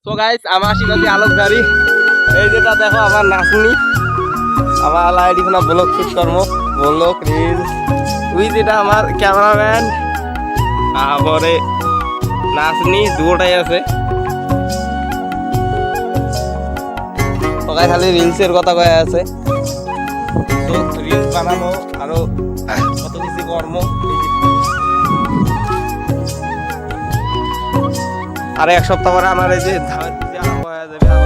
so guys আমার শিখাচ্ছি আলোক গাড়ি এই যেটা দেখো আমার নাচনি আমার লাইট এখানে ব্লগ শুট করবো ব্লগ রিলস তুই যেটা আমার ক্যামেরাম্যান তারপরে নাচনি দুটাই আছে সবাই খালি রিলসের কথা কয়ে আছে তো রিলস বানাবো আরো কত কিছু কর্ম আর এক সপ্তাহ পরে আমার এই যে ধানের আরম্ভ হয়ে যাবে